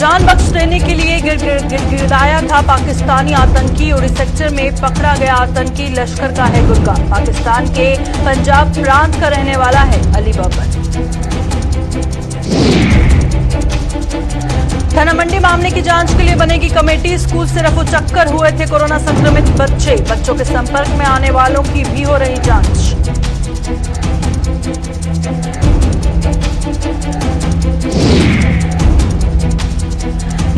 जान बख्श देने के लिए गिड़गिड़ाया था पाकिस्तानी आतंकी। उड़ी सेक्टर में पकड़ा गया आतंकी लश्कर का है गुर्गा। पाकिस्तान के पंजाब प्रांत का रहने वाला है अली बब्बर। थाना मंडी मामले की जांच के लिए बनेगी कमेटी। स्कूल से रफूचक्कर हुए थे कोरोना संक्रमित बच्चे। बच्चों के संपर्क में आने वालों की भी हो रही जांच।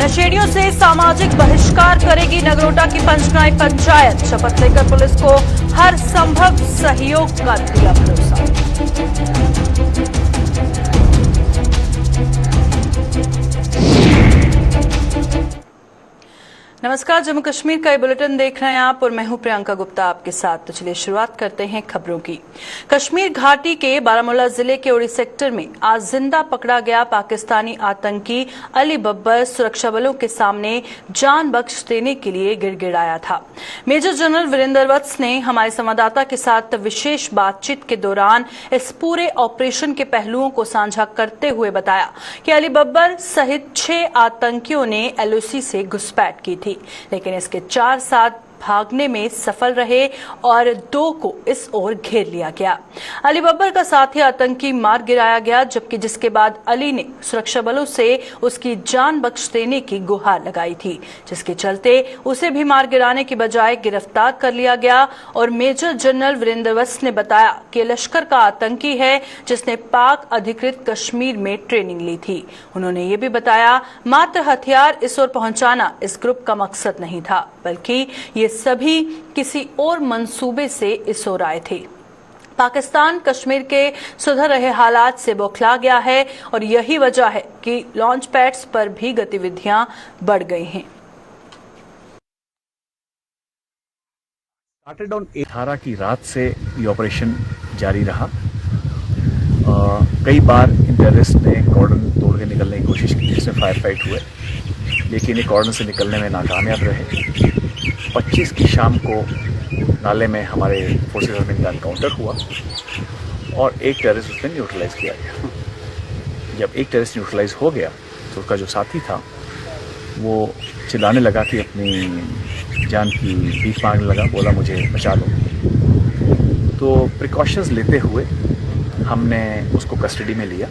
नशेड़ियों से सामाजिक बहिष्कार करेगी नगरोटा की पंचनाई पंचायत। शपथ लेकर पुलिस को हर संभव सहयोग का दिया भरोसा। नमस्कार, जम्मू कश्मीर का ये बुलेटिन देख रहे हैं आप और मैं हूं प्रियंका गुप्ता आपके साथ। तो चलिए शुरुआत करते हैं खबरों की। कश्मीर घाटी के बारामूला जिले के उड़ी सेक्टर में आज जिंदा पकड़ा गया पाकिस्तानी आतंकी अली बब्बर सुरक्षा बलों के सामने जान बख्श देने के लिए गिड़गिड़ाया था। मेजर जनरल वीरेंद्र वत्स ने हमारे संवाददाता के साथ विशेष बातचीत के दौरान इस पूरे ऑपरेशन के पहलुओं को साझा करते हुए बताया कि अली बब्बर सहित 6 आतंकियों ने एलओसी से घुसपैठ की थी, लेकिन इसके 4 साथ भागने में सफल रहे और 2 को इस ओर घेर लिया गया। अली बब्बर का साथी आतंकी मार गिराया गया, जबकि जिसके बाद अली ने सुरक्षा बलों से उसकी जान बख्श देने की गुहार लगाई थी, जिसके चलते उसे भी मार गिराने की बजाय गिरफ्तार कर लिया गया। और मेजर जनरल वीरेंद्र वत्स ने बताया कि लश्कर का आतंकी है जिसने पाक अधिकृत कश्मीर में ट्रेनिंग ली थी। उन्होंने ये भी बताया मात्र हथियार इस ओर पहुंचाना इस ग्रुप का मकसद नहीं था, बल्कि ये सभी किसी और मंसूबे से इस ओर आए थे। पाकिस्तान कश्मीर के सुधर रहे हालात से बौखला गया है और यही वजह है कि लॉन्च पैड्स पर भी गतिविधियां बढ़ गई हैं। 18 की रात से ये ऑपरेशन जारी रहा। कई बार इन टेररिस्ट ने कॉर्डन तोड़ के निकलने की कोशिश की, जिसमें फायर फाइट हुए, लेकिन ये कॉर्डन से निकलने में नाकामयाब रहे। 25 की शाम को नाले में हमारे फोर्सेस में इनका एनकाउंटर हुआ और एक टेररिस्ट उसमें न्यूट्रलाइज किया गया। जब एक टेररिस्ट न्यूट्रलाइज हो गया तो उसका जो साथी था वो चिल्लाने लगा कि अपनी जान की भीख मांगने लगा, बोला मुझे बचा लो। तो प्रिकॉशंस लेते हुए हमने उसको कस्टडी में लिया,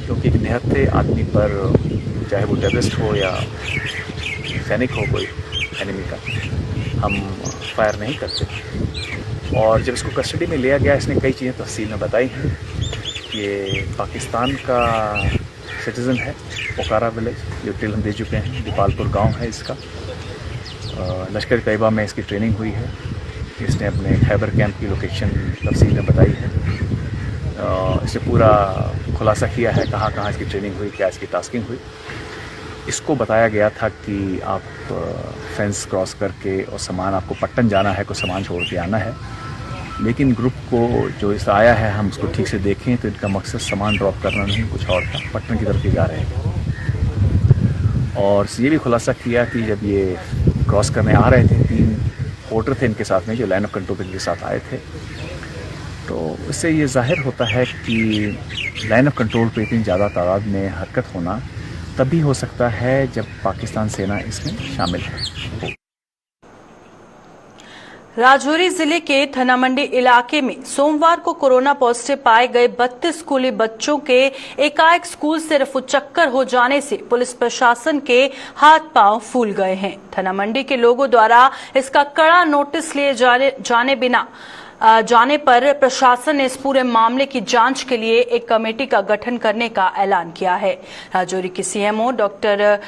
क्योंकि एक निहत्थे आदमी पर, चाहे वो टेररिस्ट हो या सैनिक हो कोई एनिमी का, हम फायर नहीं करते। और जब इसको कस्टडी में लिया गया, इसने कई चीज़ें तफसील में बताई हैं। ये पाकिस्तान का सिटीज़न है, पोकारा विलेज, जो टिल हम दे चुके हैं, दीपालपुर गांव है इसका। लश्कर तैयबा में इसकी ट्रेनिंग हुई है। इसने अपने खैबर कैंप की लोकेशन तफसील में बताई है। इसने पूरा खुलासा किया है कहाँ कहाँ इसकी ट्रेनिंग हुई, क्या इसकी टास्किंग हुई। इसको बताया गया था कि आप फेंस क्रॉस करके और सामान आपको पट्टन जाना है, कुछ सामान छोड़ के आना है, लेकिन ग्रुप को जो इस आया है हम उसको ठीक से देखें तो इनका मकसद सामान ड्रॉप करना नहीं, कुछ और था, पट्टन की तरफ ही जा रहे हैं। और ये भी खुलासा किया कि जब ये क्रॉस करने आ रहे थे, 3 पोर्टर थे इनके साथ में जो लाइन ऑफ कंट्रोल के साथ आए थे। तो इससे ये जाहिर होता है कि लाइन ऑफ कंट्रोल पे इतनी ज़्यादा तादाद में हरकत होना तभी हो सकता है जब पाकिस्तान सेना इसमें शामिल है। राजौरी जिले के थाना मंडी इलाके में सोमवार को कोरोना पॉजिटिव पाए गए 32 स्कूली बच्चों के एकाएक स्कूल से रफूचक्कर हो जाने से पुलिस प्रशासन के हाथ पांव फूल गए हैं। थाना मंडी के लोगों द्वारा इसका कड़ा नोटिस लिए जाने पर प्रशासन ने इस पूरे मामले की जांच के लिए एक कमेटी का गठन करने का ऐलान किया है। राजौरी के सीएमओ डॉक्टर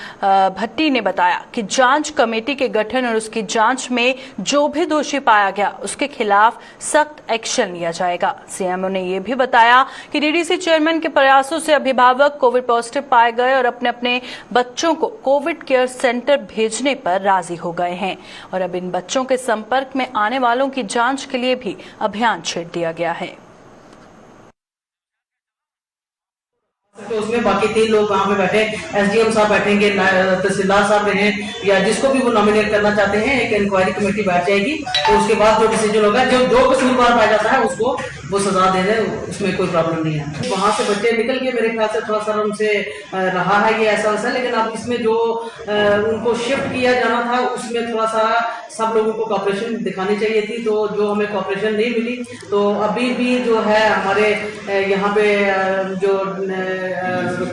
भट्टी ने बताया कि जांच कमेटी के गठन और उसकी जांच में जो भी दोषी पाया गया उसके खिलाफ सख्त एक्शन लिया जाएगा। सीएमओ ने यह भी बताया कि डीडीसी चेयरमैन के प्रयासों से अभिभावक कोविड पॉजिटिव पाए गए और अपने अपने बच्चों को कोविड केयर सेंटर भेजने पर राजी हो गए हैं और अब इन बच्चों के संपर्क में आने वालों की जांच के लिए भी अभियान छेड़ दिया गया है। तो उसमें बाकी 3 लोग वहाँ पे बैठे, एसडीएम साहब बैठेंगे, तहसीलदार साहब रहें, या जिसको भी वो नॉमिनेट करना चाहते हैं, एक इंक्वायरी कमेटी बैठ जाएगी। तो उसके बाद जो डिसीजन होगा, जो कसूरवार पाया जाता है उसको वो सजा दे रहे, उसमें कोई प्रॉब्लम नहीं है। वहाँ से बच्चे निकल के मेरे ख्याल से थोड़ा सा उनसे रहा है ये ऐसा वैसा, लेकिन अब इसमें जो उनको शिफ्ट किया जाना था उसमें थोड़ा सा सब लोगों को कॉपरेशन दिखानी चाहिए थी, तो जो हमें कॉपरेशन नहीं मिली। तो अभी भी जो है हमारे यहाँ पे जो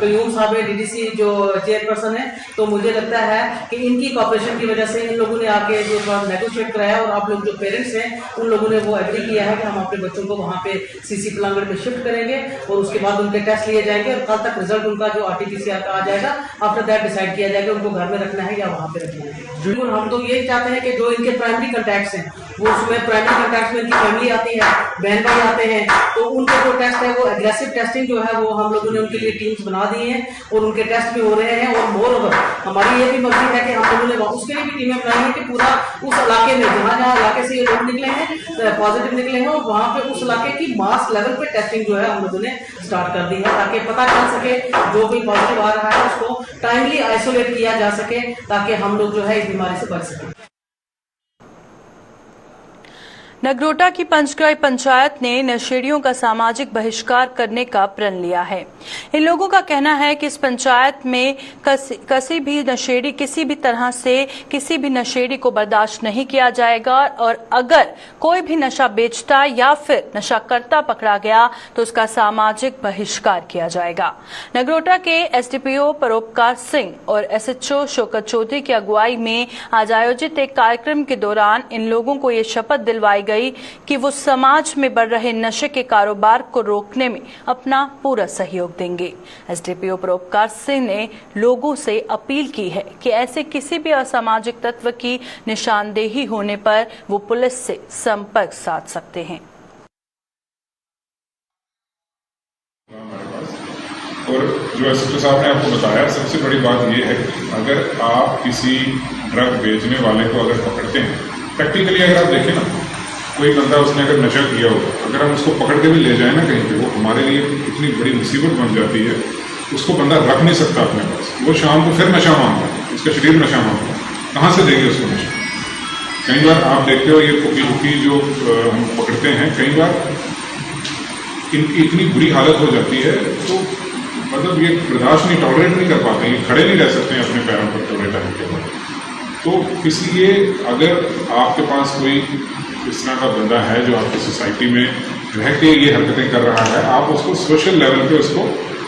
कयूम साहब है डीडीसी जो चेयरपर्सन है, तो मुझे लगता है कि इनकी कॉपरेशन की वजह से इन लोगों ने आके जो नेगोशिएट कराया और आप लोग जो पेरेंट्स हैं उन लोगों ने वो एग्री किया है कि हम अपने बच्चों को वहाँ पे सीसी पलांगड़ में शिफ्ट करेंगे और उसके बाद उनके टेस्ट लिए जाएंगे और कल तक रिजल्ट उनका जो आरटीपीसीआर का आ जाएगा, आफ्टर दैट डिसाइड किया जाएगा उनको घर में रखना है या वहाँ पे रखना है। बिल्कुल हम तो ये चाहते हैं कि जो इनके प्राइमरी कॉन्टैक्ट्स हैं वो उसमें प्राइमरी कॉन्टैक्ट्स में इनकी फैमिली आती है, बहन भाई आते हैं, तो उनके जो टेस्ट है वो एग्रेसिव टेस्टिंग जो है वो हम लोगों ने उनके लिए टीम्स बना दी हैं और उनके टेस्ट भी हो रहे हैं। और मोर ओवर हमारी ये भी मर्जी है कि हम लोगों ने उसके लिए भी टीमें बनाई हैं कि पूरा उस इलाके में जहाँ जहाँ इलाके से ये लोग निकले हैं पॉजिटिव निकले हैं और वहाँ पे उस इलाके की मास लेवल पे टेस्टिंग जो है हम लोगों ने स्टार्ट कर दी है, ताकि पता चल सके जो भी पॉजिटिव आ रहा है उसको टाइमली आइसोलेट किया जा सके ताकि हम लोग जो है इस बीमारी से बच सकें। नगरोटा की पंचग्राही पंचायत ने नशेड़ियों का सामाजिक बहिष्कार करने का प्रण लिया है। इन लोगों का कहना है कि इस पंचायत में किसी भी नशेड़ी किसी भी तरह से किसी भी नशेड़ी को बर्दाश्त नहीं किया जाएगा और अगर कोई भी नशा बेचता या फिर नशा करता पकड़ा गया तो उसका सामाजिक बहिष्कार किया जाएगा। नगरोटा के एसडीपीओ परोपकार सिंह और एसएचओ शौकत चौधरी की अगुवाई में आज आयोजित एक कार्यक्रम के दौरान इन लोगों को ये शपथ दिलवाई गई कि वो समाज में बढ़ रहे नशे के कारोबार को रोकने में अपना पूरा सहयोग देंगे। एसडीपीओ परोपकार सिंह ने लोगों से अपील की है कि ऐसे किसी भी असामाजिक तत्व की निशानदेही होने पर वो पुलिस से संपर्क साध सकते हैं। और जो एसएचओ साहब ने आपको बताया, सबसे बड़ी बात यह है कि अगर आप किसी ड्रग बेचने वाले को अगर पकड़ते हैं, प्रैक्टिकली अगर आप देखें ना, कोई बंदा उसने अगर नशा किया हो, अगर हम उसको पकड़ के भी ले जाए ना कहीं पे, वो हमारे लिए इतनी बड़ी मुसीबत बन जाती है, उसको बंदा रख नहीं सकता अपने पास। वो शाम को फिर नशा मांगता है, उसका शरीर नशा मांगता है, कहाँ से देंगे उसको नशा? कई बार आप देखते हो ये पुकी पुकी जो हम पकड़ते हैं, कई बार इनकी इतनी बुरी हालत हो जाती है तो मतलब ये बर्दाश्त नहीं, टॉलरेट नहीं कर पाते, ये खड़े नहीं रह सकते हैं अपने पैरों पर थोड़े टाइम के बाद। तो इसलिए अगर आपके पास कोई इस तरह का बंदा है जो आपकी सोसाइटी में रह के ये हरकतें कर रहा है, आप उसको सोशल लेवल पे उसको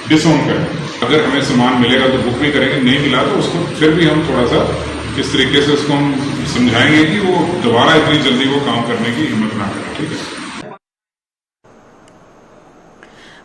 डिसऑन करें। अगर हमें सामान मिलेगा तो बुक भी करेंगे, नहीं मिला तो उसको फिर भी हम थोड़ा सा इस तरीके से उसको हम समझाएंगे कि वो दोबारा इतनी जल्दी वो काम करने की हिम्मत ना करें। ठीक है।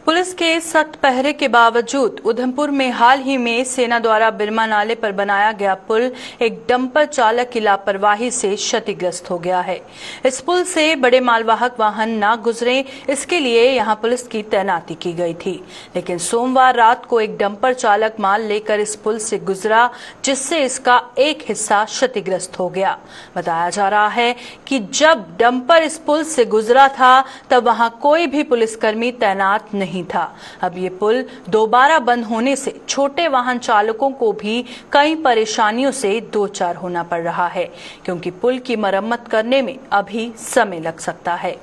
पुलिस के सख्त पहरे के बावजूद उधमपुर में हाल ही में सेना द्वारा बिरमा नाले पर बनाया गया पुल एक डंपर चालक की लापरवाही से क्षतिग्रस्त हो गया है। इस पुल से बड़े मालवाहक वाहन न गुजरे, इसके लिए यहां पुलिस की तैनाती की गई थी, लेकिन सोमवार रात को एक डंपर चालक माल लेकर इस पुल से गुजरा, जिससे इसका एक हिस्सा क्षतिग्रस्त हो गया। बताया जा रहा है कि जब डंपर इस पुल से गुजरा था तब वहां कोई भी पुलिसकर्मी तैनात नहीं था। अब ये पुल दोबारा बंद होने से छोटे वाहन चालकों को भी कई परेशानियों से दो चार होना पड़ रहा है, क्योंकि पुल की मरम्मत करने में अभी समय लग सकता है।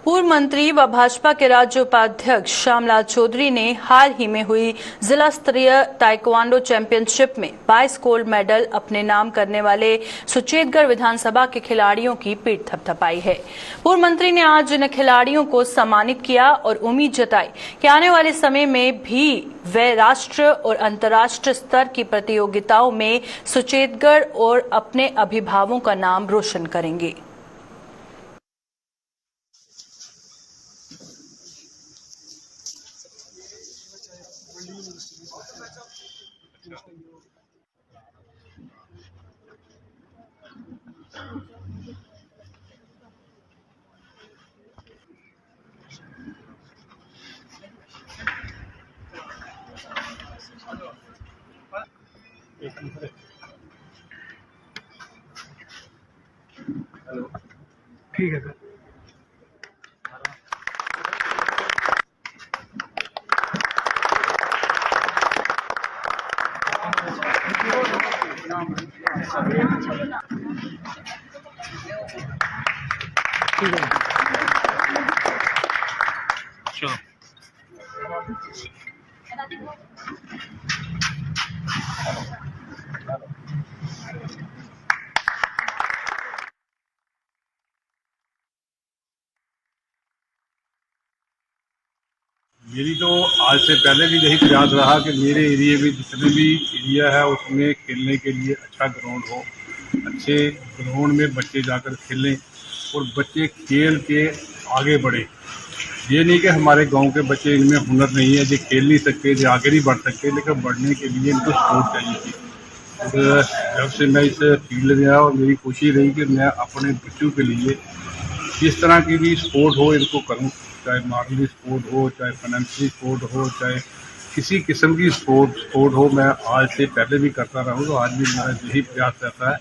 पूर्व मंत्री व भाजपा के राज्य उपाध्यक्ष श्यामलाल चौधरी ने हाल ही में हुई जिला स्तरीय ताइक्वांडो चैंपियनशिप में 22 गोल्ड मेडल अपने नाम करने वाले सुचेतगढ़ विधानसभा के खिलाड़ियों की पीठ थपथपाई है। पूर्व मंत्री ने आज इन खिलाड़ियों को सम्मानित किया और उम्मीद जताई कि आने वाले समय में भी वे राष्ट्र और अंतर्राष्ट्रीय स्तर की प्रतियोगिताओं में सुचेतगढ़ और अपने अभिभावकों का नाम रोशन करेंगे। ठीक है सर। मेरी तो आज से पहले भी यही प्रयास रहा कि मेरे एरिया में जितने भी एरिया है उसमें खेलने के लिए अच्छा ग्राउंड हो, अच्छे ग्राउंड में बच्चे जाकर खेलें और बच्चे खेल के आगे बढ़े। ये नहीं कि हमारे गांव के बच्चे इनमें हुनर नहीं है, जो खेल नहीं सकते, जो आगे नहीं बढ़ सकते, लेकिन बढ़ने के लिए इनको सपोर्ट चाहिए थी। और जब से मैं इस फील्ड में आया और मेरी कोशिश रही कि मैं अपने बच्चों के लिए किस तरह की भी स्पोर्ट हो इनको करूँ, चाहे मार्शल स्पोर्ट हो, चाहे फाइनेंशियल स्पोर्ट हो, चाहे किसी किस्म की स्पोर्ट हो। मैं आज से पहले भी करता रहा हूँ, तो आज भी मेरा यही प्रयास रहता है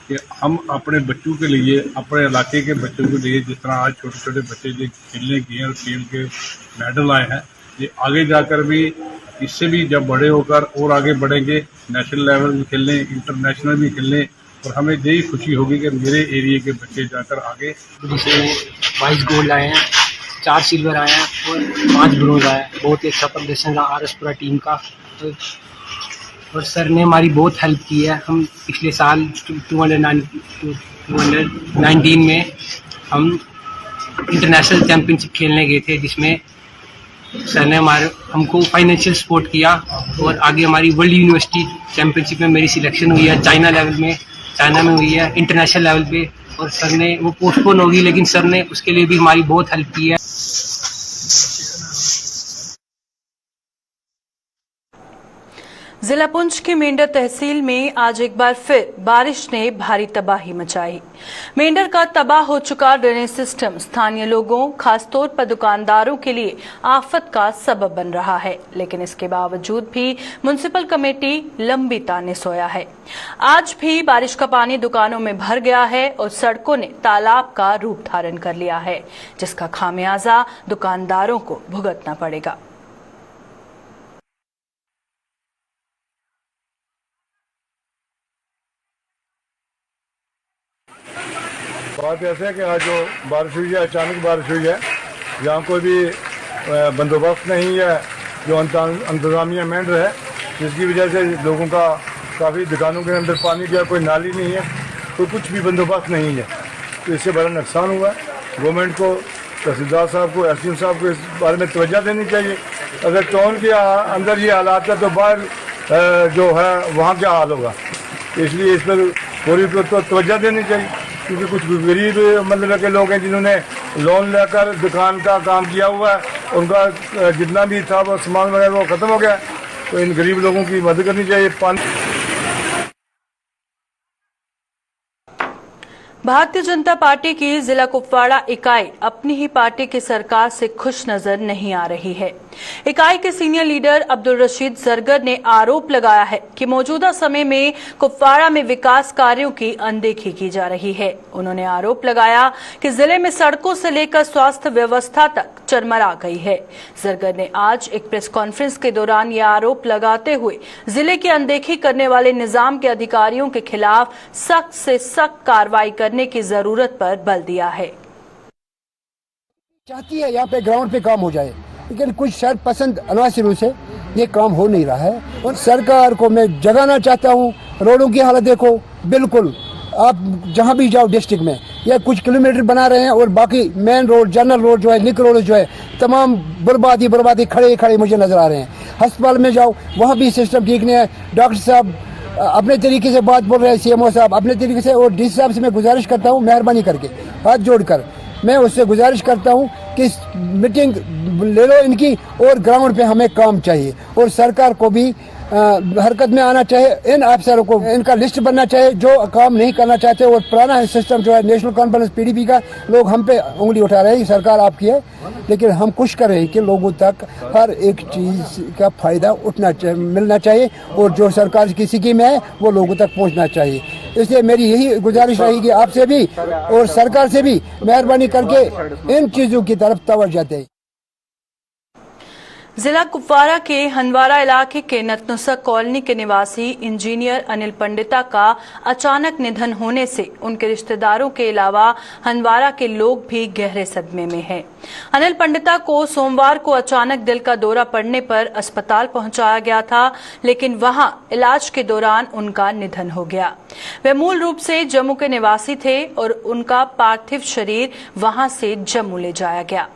कि हम अपने बच्चों के लिए, अपने इलाके के बच्चों के लिए, जिस तरह आज छोटे छोटे बच्चे जो खेलने गए और खेल के मेडल आए हैं, ये आगे जाकर भी इससे भी जब बड़े होकर और आगे बढ़ेंगे, नेशनल लेवल भी खेलने, इंटरनेशनल भी खेलने, और हमें यही खुशी होगी कि मेरे एरिया के बच्चे जाकर आगे। जैसे 22 गोल्ड आए हैं, 4 सिल्वर आए हैं और 5 ब्रोंज आए हैं। बहुत ही अच्छा प्रदर्शन रहा आरएसपुरा टीम का। और सर ने हमारी बहुत हेल्प की है। हम पिछले साल 2019 में हम इंटरनेशनल चैम्पियनशिप खेलने गए थे, जिसमें सर ने हमको फाइनेंशियल सपोर्ट किया और आगे हमारी वर्ल्ड यूनिवर्सिटी चैम्पियनशिप में मेरी सिलेक्शन हुई है, चाइना में हुई है, इंटरनेशनल लेवल पे। और सर ने वो पोस्टपोन होगी, लेकिन सर ने उसके लिए भी हमारी बहुत हेल्प की है। जिला पुंछ की मेंढर तहसील में आज एक बार फिर बारिश ने भारी तबाही मचाई। मेंढर का तबाह हो चुका ड्रेनेज सिस्टम स्थानीय लोगों, खासतौर पर दुकानदारों के लिए आफत का सबब बन रहा है, लेकिन इसके बावजूद भी म्युनिसिपल कमेटी लंबी ताने सोया है। आज भी बारिश का पानी दुकानों में भर गया है और सड़कों ने तालाब का रूप धारण कर लिया है, जिसका खामियाजा दुकानदारों को भुगतना पड़ेगा। बात ऐसे है कि आज जो बारिश हुई है, अचानक बारिश हुई है, यहाँ कोई भी बंदोबस्त नहीं है, जो इंतजामिया मेंढर है, जिसकी वजह से लोगों का काफ़ी दुकानों के अंदर पानी गया, कोई नाली नहीं है, तो कुछ भी बंदोबस्त नहीं है। तो इससे बड़ा नुकसान हुआ है। गवर्नमेंट को, तहसीलदार साहब को, एसडीएम साहब को इस बारे में तवज्जो देनी चाहिए। अगर टाउन के अंदर ये हालात है तो बाहर जो है वहाँ क्या हाल होगा, इसलिए इस पर पूरी तवज्जो देनी चाहिए। क्योंकि कुछ गरीब मतलब के लोग हैं जिन्होंने लोन लेकर दुकान का काम किया हुआ है, उनका जितना भी था वो सामान वगैरह वो ख़त्म हो गया, तो इन गरीब लोगों की मदद करनी चाहिए। भारतीय जनता पार्टी की जिला कुपवाड़ा इकाई अपनी ही पार्टी की सरकार से खुश नजर नहीं आ रही है। इकाई के सीनियर लीडर अब्दुल रशीद जरगर ने आरोप लगाया है कि मौजूदा समय में कुपवाड़ा में विकास कार्यों की अनदेखी की जा रही है। उन्होंने आरोप लगाया कि जिले में सड़कों से लेकर स्वास्थ्य व्यवस्था तक चरमरा गई है। जरगर ने आज एक प्रेस कॉन्फ्रेंस के दौरान यह आरोप लगाते हुए जिले की अनदेखी करने वाले निजाम के अधिकारियों के खिलाफ सख्त से सख्त कार्रवाई करने की जरूरत पर बल दिया है। चाहती है यहाँ पे ग्राउंड पे काम हो जाए, लेकिन कुछ शर्त पसंद अनासरों से ये काम हो नहीं रहा है। और सरकार को मैं जगाना चाहता हूँ, रोडों की हालत देखो, बिल्कुल आप जहाँ भी जाओ डिस्ट्रिक्ट में या कुछ किलोमीटर बना रहे हैं और बाकी मेन रोड, जनरल रोड जो है, निक रोड जो है, तमाम बर्बादी खड़े मुझे नजर आ रहे हैं। अस्पताल में जाओ, वहाँ भी सिस्टम ठीक नहीं है। डॉक्टर साहब अपने तरीके से बात बोल रहे हैं, सीएमओ साहब अपने तरीके से, और डीसी साहब से मैं गुजारिश करता हूँ, मेहरबानी करके हाथ जोड़कर मैं उससे गुजारिश करता हूँ कि मीटिंग ले लो इनकी, और ग्राउंड पे हमें काम चाहिए। और सरकार को भी हरकत में आना चाहिए, इन अफसरों को इनका लिस्ट बनना चाहिए जो काम नहीं करना चाहते। और पुराना सिस्टम जो है नेशनल कॉन्फ्रेंस पीडीपी का, लोग हम पे उंगली उठा रहे हैं, सरकार आपकी है, लेकिन हम कोशिश कर रहे हैं कि लोगों तक हर एक चीज का फायदा मिलना चाहिए और जो सरकार की स्कीम है वो लोगों तक पहुंचना चाहिए। इसलिए मेरी यही गुजारिश रहेगी आपसे भी और सरकार से भी, मेहरबानी करके इन चीजों की तरफ तवज्जो दें। जिला कुपवारा के हंदवारा इलाके के नतनुसा कॉलोनी के निवासी इंजीनियर अनिल पंडिता का अचानक निधन होने से उनके रिश्तेदारों के अलावा हंदवारा के लोग भी गहरे सदमे में हैं। अनिल पंडिता को सोमवार को अचानक दिल का दौरा पड़ने पर अस्पताल पहुंचाया गया था, लेकिन वहां इलाज के दौरान उनका निधन हो गया। वे मूल रूप से जम्मू के निवासी थे और उनका पार्थिव शरीर वहां से जम्मू ले जाया गया।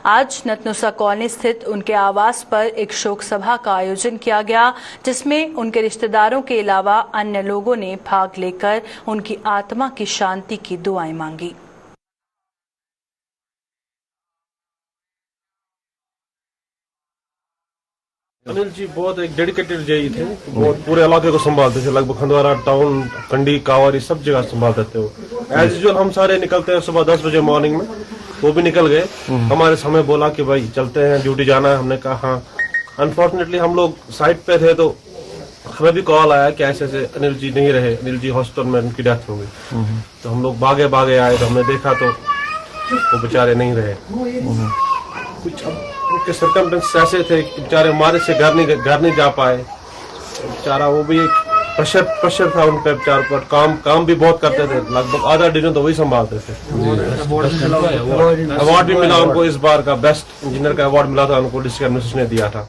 आज नतनुसा कॉलोनी स्थित उनके आवास पर एक शोक सभा का आयोजन किया गया, जिसमें उनके रिश्तेदारों के अलावा अन्य लोगों ने भाग लेकर उनकी आत्मा की शांति की दुआएं मांगी। अनिल जी बहुत एक डेडिकेटेड जेई थे, बहुत पूरे इलाके को संभालते थे, लगभग हंदवारा टाउन, कंडी, कावरी सब जगह संभालते थे वो। एज यूजुअल हम सारे निकलते हैं सुबह 10 बजे मॉर्निंग में, वो भी निकल गए। हमारे समय बोला कि भाई चलते हैं, ड्यूटी जाना है। हमने कहा हाँ। अनफॉर्चुनेटली हम लोग साइट पे थे तो हमें भी कॉल आया कि ऐसे ऐसे अनिल जी नहीं रहे, अनिल जी हॉस्पिटल में उनकी डेथ हो गई। तो हम लोग भागे भागे आए तो हमने देखा तो वो बेचारे नहीं रहे। कुछ उनके सर्कमस्टेंस ऐसे थे कि बेचारे हमारे से घर नहीं जा पाए। बेचारा वो भी एक प्रेशर था उन पे बेचारों पर। काम भी बहुत करते थे, लगभग आधा डिवीजन तो वही संभालते थे। अवार्ड भी मिला उनको इस बार का, बेस्ट इंजीनियर का अवार्ड मिला था उनको, डिस्ट्रिक्ट एडमिनिस्ट्रेशन ने दिया था।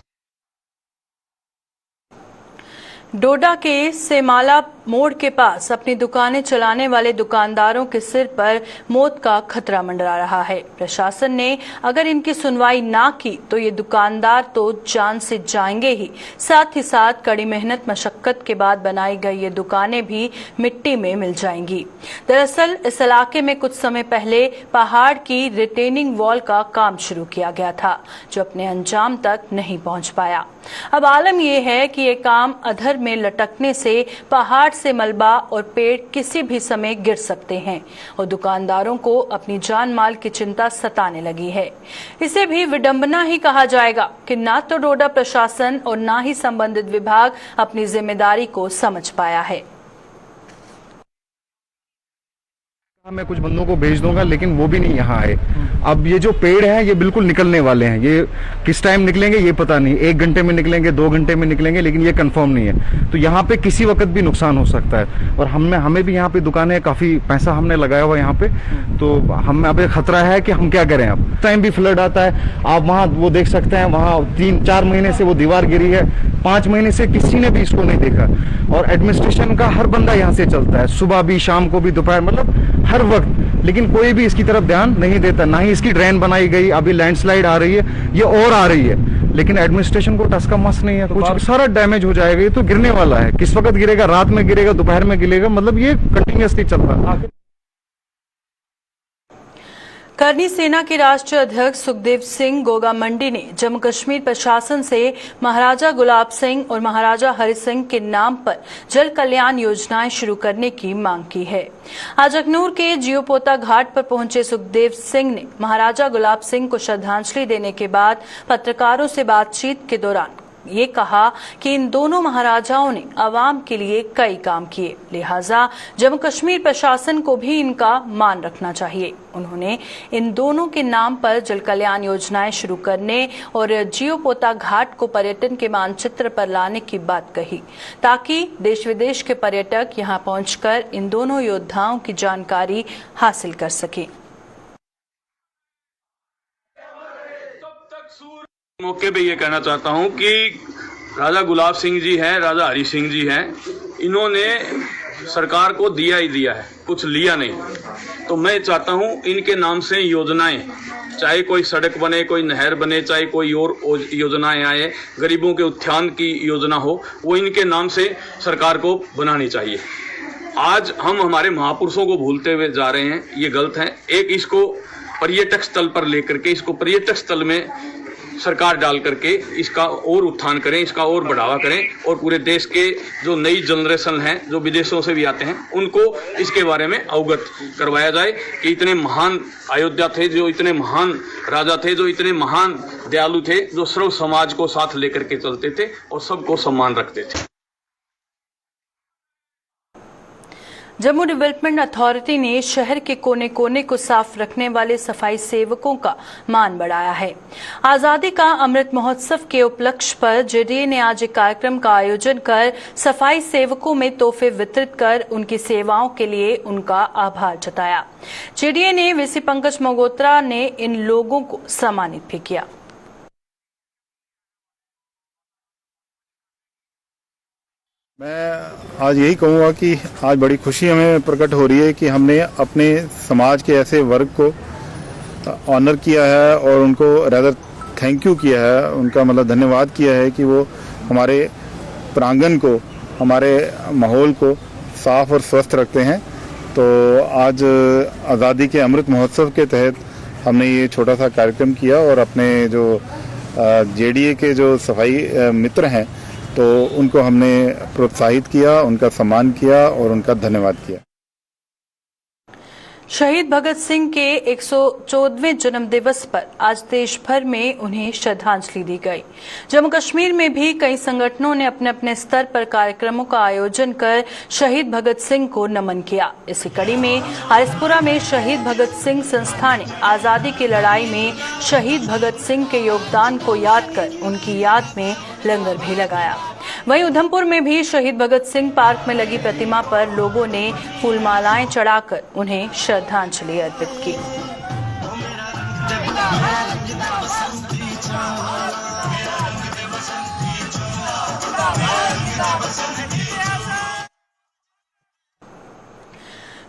डोडा के सेमाला मोड़ के पास अपनी दुकानें चलाने वाले दुकानदारों के सिर पर मौत का खतरा मंडरा रहा है। प्रशासन ने अगर इनकी सुनवाई ना की तो ये दुकानदार तो जान से जाएंगे ही, साथ ही साथ कड़ी मेहनत मशक्कत के बाद बनाई गई ये दुकानें भी मिट्टी में मिल जाएंगी। दरअसल इस इलाके में कुछ समय पहले पहाड़ की रिटेनिंग वॉल का काम शुरू किया गया था, जो अपने अंजाम तक नहीं पहुंच पाया। अब आलम यह है कि ये काम अधर में लटकने से पहाड़ से मलबा और पेड़ किसी भी समय गिर सकते हैं और दुकानदारों को अपनी जान माल की चिंता सताने लगी है। इसे भी विडंबना ही कहा जाएगा कि ना तो डोडा प्रशासन और ना ही संबंधित विभाग अपनी जिम्मेदारी को समझ पाया है। मैं कुछ बंदों को भेज दूंगा, लेकिन वो भी नहीं यहाँ आए। अब ये जो पेड़ हैं ये बिल्कुल निकलने वाले हैं। ये किस टाइम निकलेंगे ये पता नहीं, 1 घंटे में निकलेंगे, 2 घंटे में निकलेंगे, लेकिन ये कंफर्म नहीं है। तो यहाँ पे किसी वक्त भी नुकसान हो सकता है। और हमें भी यहाँ पे दुकानें, काफी पैसा हमने लगाया हुआ यहाँ पे, तो हमें अब खतरा है कि हम क्या करें। अब टाइम भी फ्लड आता है, आप वहाँ वो देख सकते हैं, वहाँ 3-4 महीने से वो दीवार गिरी है, 5 महीने से किसी ने भी इसको नहीं देखा। और एडमिनिस्ट्रेशन का हर बंदा यहाँ से चलता है, सुबह भी, शाम को भी, दोपहर, मतलब हर वक्त, लेकिन कोई भी इसकी तरफ ध्यान नहीं देता। ना ही इसकी ड्रेन बनाई गई, अभी लैंडस्लाइड आ रही है, ये और आ रही है, लेकिन एडमिनिस्ट्रेशन को टस का मस नहीं है। कुछ सारा डैमेज हो जाएगा, ये तो गिरने वाला है। किस वक्त गिरेगा, रात में गिरेगा, दोपहर में गिरेगा, मतलब ये कंटिन्यूअसली चल रहा है। करनी सेना के राष्ट्रीय अध्यक्ष सुखदेव सिंह गोगा मंडी ने जम्मू कश्मीर प्रशासन से महाराजा गुलाब सिंह और महाराजा हरि सिंह के नाम पर जल कल्याण योजनाएं शुरू करने की मांग की है। आज अखनूर के जियोपोता घाट पर पहुंचे सुखदेव सिंह ने महाराजा गुलाब सिंह को श्रद्धांजलि देने के बाद पत्रकारों से बातचीत के दौरान ये कहा कि इन दोनों महाराजाओं ने आवाम के लिए कई काम किए, लिहाजा जम्मू कश्मीर प्रशासन को भी इनका मान रखना चाहिए। उन्होंने इन दोनों के नाम पर जल कल्याण योजनाएं शुरू करने और जियोपोता घाट को पर्यटन के मानचित्र पर लाने की बात कही, ताकि देश विदेश के पर्यटक यहां पहुंचकर इन दोनों योद्धाओं की जानकारी हासिल कर सकें। मौके पे ये कहना चाहता हूं कि राजा गुलाब सिंह जी हैं, राजा हरि सिंह जी हैं, इन्होंने सरकार को दिया ही दिया है, कुछ लिया नहीं। तो मैं चाहता हूं इनके नाम से योजनाएं, चाहे कोई सड़क बने, कोई नहर बने, चाहे कोई और योजनाएं आए, गरीबों के उत्थान की योजना हो, वो इनके नाम से सरकार को बनानी चाहिए। आज हम हमारे महापुरुषों को भूलते हुए जा रहे हैं, ये गलत है। एक इसको पर्यटक स्थल पर लेकर के, इसको पर्यटक स्थल में सरकार डाल करके इसका और उत्थान करें, इसका और बढ़ावा करें, और पूरे देश के जो नई जनरेशन है, जो विदेशों से भी आते हैं, उनको इसके बारे में अवगत करवाया जाए कि इतने महान अयोध्या थे, जो इतने महान राजा थे, जो इतने महान दयालु थे, जो सर्व समाज को साथ लेकर के चलते थे और सबको सम्मान रखते थे। जम्मू डेवलपमेंट अथॉरिटी ने शहर के कोने कोने को साफ रखने वाले सफाई सेवकों का मान बढ़ाया है। आजादी का अमृत महोत्सव के उपलक्ष्य पर जेडीए ने आज एक कार्यक्रम का आयोजन कर सफाई सेवकों में तोहफे वितरित कर उनकी सेवाओं के लिए उनका आभार जताया। जेडीए ने वीसी पंकज मोगोत्रा ने इन लोगों को सम्मानित भी किया। मैं आज यही कहूँगा कि आज बड़ी खुशी हमें प्रकट हो रही है कि हमने अपने समाज के ऐसे वर्ग को ऑनर किया है और उनको रादर थैंक यू किया है, उनका मतलब धन्यवाद किया है कि वो हमारे प्रांगण को, हमारे माहौल को साफ और स्वस्थ रखते हैं। तो आज आज़ादी के अमृत महोत्सव के तहत हमने ये छोटा सा कार्यक्रम किया और अपने जो जेडीए के जो सफाई मित्र हैं तो उनको हमने प्रोत्साहित किया, उनका सम्मान किया और उनका धन्यवाद किया। शहीद भगत सिंह के 114वें जन्म दिवस पर आज देश भर में उन्हें श्रद्धांजलि दी गई। जम्मू कश्मीर में भी कई संगठनों ने अपने अपने स्तर पर कार्यक्रमों का आयोजन कर शहीद भगत सिंह को नमन किया। इसी कड़ी में आरिसपुरा में शहीद भगत सिंह संस्था ने आजादी की लड़ाई में शहीद भगत सिंह के योगदान को याद कर उनकी याद में लंगर भी लगाया। वहीं उधमपुर में भी शहीद भगत सिंह पार्क में लगी प्रतिमा पर लोगों ने फूलमालाएं चढ़ाकर उन्हें श्रद्धांजलि अर्पित की।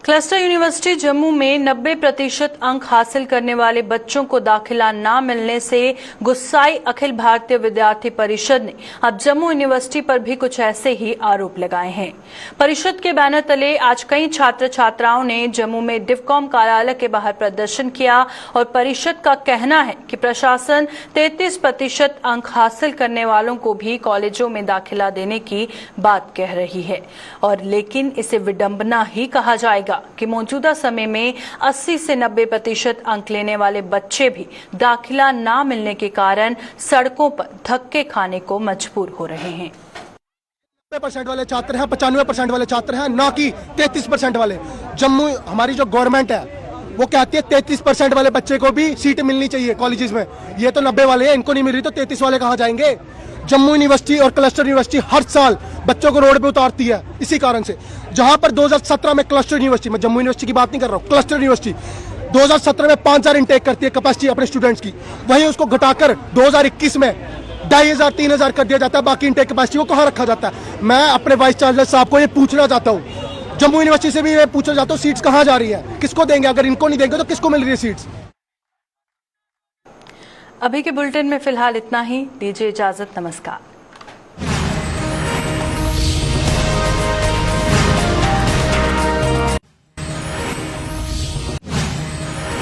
क्लस्टर यूनिवर्सिटी जम्मू में 90% अंक हासिल करने वाले बच्चों को दाखिला न मिलने से गुस्साई अखिल भारतीय विद्यार्थी परिषद ने अब जम्मू यूनिवर्सिटी पर भी कुछ ऐसे ही आरोप लगाए हैं। परिषद के बैनर तले आज कई छात्र छात्राओं ने जम्मू में डिवकॉम कार्यालय के बाहर प्रदर्शन किया और परिषद का कहना है कि प्रशासन 33% अंक हासिल करने वालों को भी कॉलेजों में दाखिला देने की बात कह रही है और लेकिन इसे विडंबना ही कहा जाएगा कि मौजूदा समय में 80 से 90% अंक लेने वाले बच्चे भी दाखिला न मिलने के कारण सड़कों पर धक्के खाने को मजबूर हो रहे हैं। 90% वाले छात्र हैं, 95% वाले छात्र हैं, ना कि 33% वाले। जम्मू हमारी जो गवर्नमेंट है वो कहती है 33% वाले बच्चे को भी सीट मिलनी चाहिए कॉलेजेस में। ये तो 90 वाले हैं, इनको नहीं मिल रही तो 33 वाले कहाँ जाएंगे। जम्मू यूनिवर्सिटी और क्लस्टर यूनिवर्सिटी हर साल बच्चों को रोड पे उतारती है इसी कारण से। जहां पर 2017 में क्लस्टर यूनिवर्सिटी, मैं जम्मू यूनिवर्सिटी की बात नहीं कर रहा हूं, क्लस्टर यूनिवर्सिटी 2017 में 5000 इंटेक करती है कैपेसिटी अपने स्टूडेंट्स की, वहीं उसको घटाकर 2021 में 2500 3000 कर दिया जाता है। बाकी इंटेक कैपेसिटी को कहाँ रखा जाता है। मैं अपने वाइस चांसलर साहब को ये पूछना चाहता हूँ, जम्मू यूनिवर्सिटी से भी ये पूछना चाहता हूँ, सीट्स कहाँ जा रही है, किसको देंगे। अगर इनको नहीं देंगे तो किसको मिल रही है सीट्स। अभी के बुलेटिन में फिलहाल इतना ही, दीजिए इजाजत, नमस्कार।